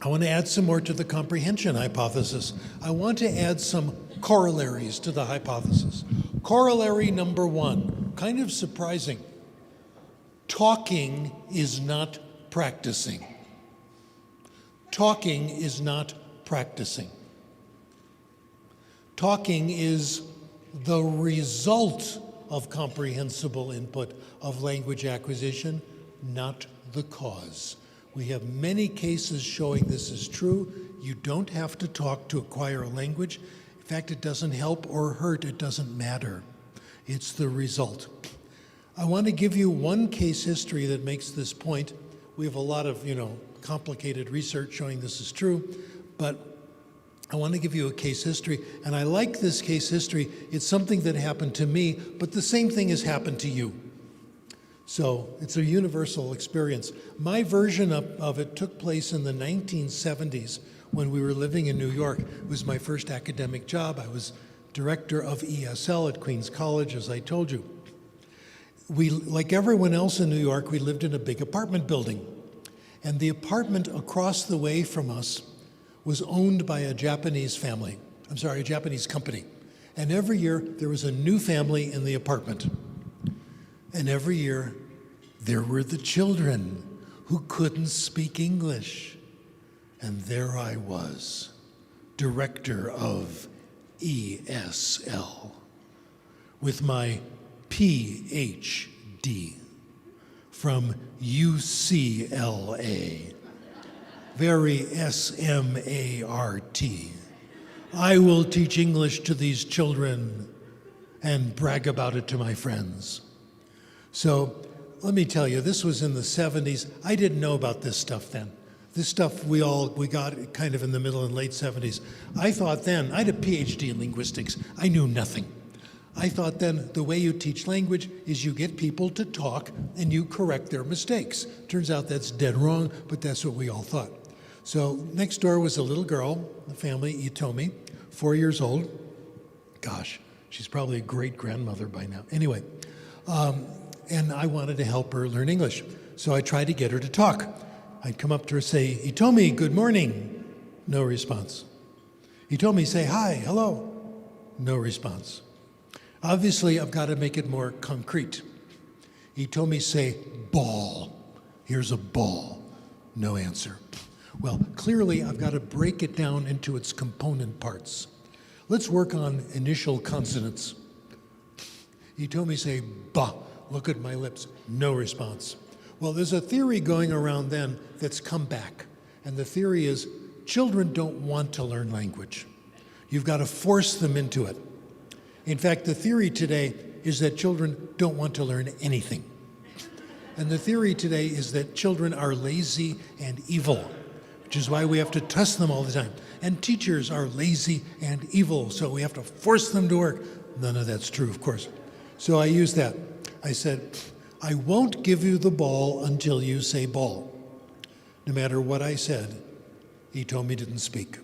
I want to add some more to the comprehension hypothesis. I want to add some corollaries to the hypothesis. Corollary number one, kind of surprising. Talking is not practicing. Talking is not practicing. Talking is the result of comprehensible input of language acquisition, not the cause. We have many cases showing this is true. You don't have to talk to acquire a language. In fact, it doesn't help or hurt. It doesn't matter. It's the result. I want to give you one case history that makes this point. We have a lot of, complicated research showing this is true, but I want to give you a case history, and I like this case history. It's something that happened to me, but the same thing has happened to you. So it's a universal experience. My version of it took place in the 1970s when we were living in New York. It was my first academic job. I was director of ESL at Queens College, as I told you. We, like everyone else in New York, we lived in a big apartment building. And the apartment across the way from us was owned by a Japanese company. And every year there was a new family in the apartment. And every year there were the children who couldn't speak English. And there I was, director of ESL, with my PhD from UCLA. Very S-M-A-R-T. I will teach English to these children and brag about it to my friends. So let me tell you, this was in the 70s. I didn't know about this stuff then. This stuff we got kind of in the middle and late 70s. I thought then, I had a PhD in linguistics. I knew nothing. I thought then the way you teach language is you get people to talk and you correct their mistakes. Turns out that's dead wrong, but that's what we all thought. So next door was a little girl, the family, Itomi, 4 years old. Gosh, she's probably a great-grandmother by now. Anyway, and I wanted to help her learn English. So I tried to get her to talk. I'd come up to her, say, Itomi, good morning. No response. Itomi, say hi, hello. No response. Obviously, I've got to make it more concrete. Itomi, say ball. Here's a ball. No answer. Well, clearly, I've got to break it down into its component parts. Let's work on initial consonants. Itomi, say ba. Look at my lips. No response. Well, there's a theory going around then that's come back. And the theory is children don't want to learn language. You've got to force them into it. In fact, the theory today is that children don't want to learn anything. And the theory today is that children are lazy and evil, which is why we have to test them all the time. And teachers are lazy and evil, so we have to force them to work. None of that's true, of course. So I used that. I said, I won't give you the ball until you say ball. No matter what I said, Itomi didn't speak.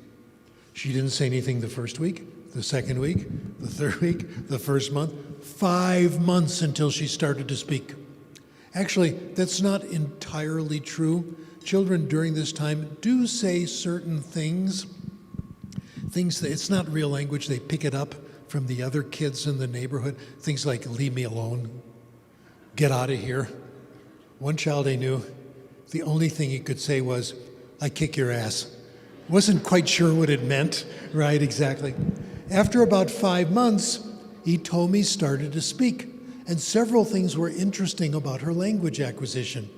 She didn't say anything the first week, the second week, the third week, the first month, 5 months until she started to speak. Actually, that's not entirely true. Children during this time do say certain things that it's not real language. They pick it up from the other kids in the neighborhood. Things like, leave me alone, get out of here. One child I knew, the only thing he could say was, I kick your ass. Wasn't quite sure what it meant, right, exactly. After about 5 months, Itomi started to speak, and several things were interesting about her language acquisition.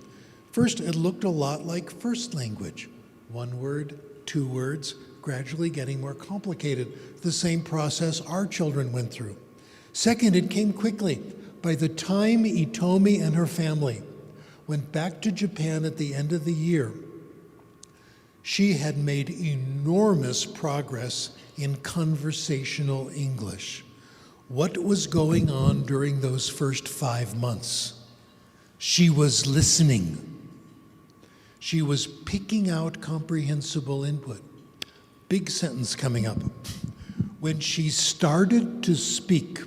First, it looked a lot like first language. 1 word, 2 words, gradually getting more complicated. The same process our children went through. Second, it came quickly. By the time Itomi and her family went back to Japan at the end of the year, she had made enormous progress in conversational English. What was going on during those first 5 months? She was listening. She was picking out comprehensible input. Big sentence coming up. When she started to speak,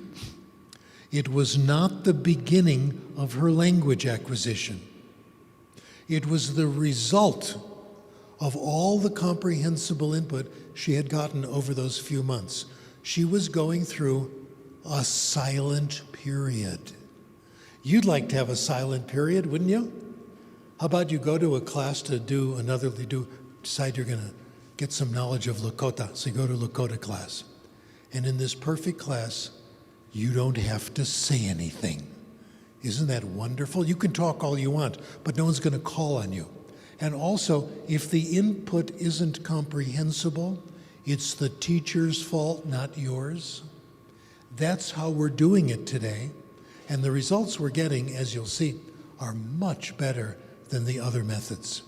it was not the beginning of her language acquisition. It was the result of all the comprehensible input she had gotten over those few months. She was going through a silent period. You'd like to have a silent period, wouldn't you? How about you go to a class to decide you're going to get some knowledge of Lakota. So you go to Lakota class. And in this perfect class, you don't have to say anything. Isn't that wonderful? You can talk all you want, but no one's going to call on you. And also, if the input isn't comprehensible, it's the teacher's fault, not yours. That's how we're doing it today. And the results we're getting, as you'll see, are much better than the other methods.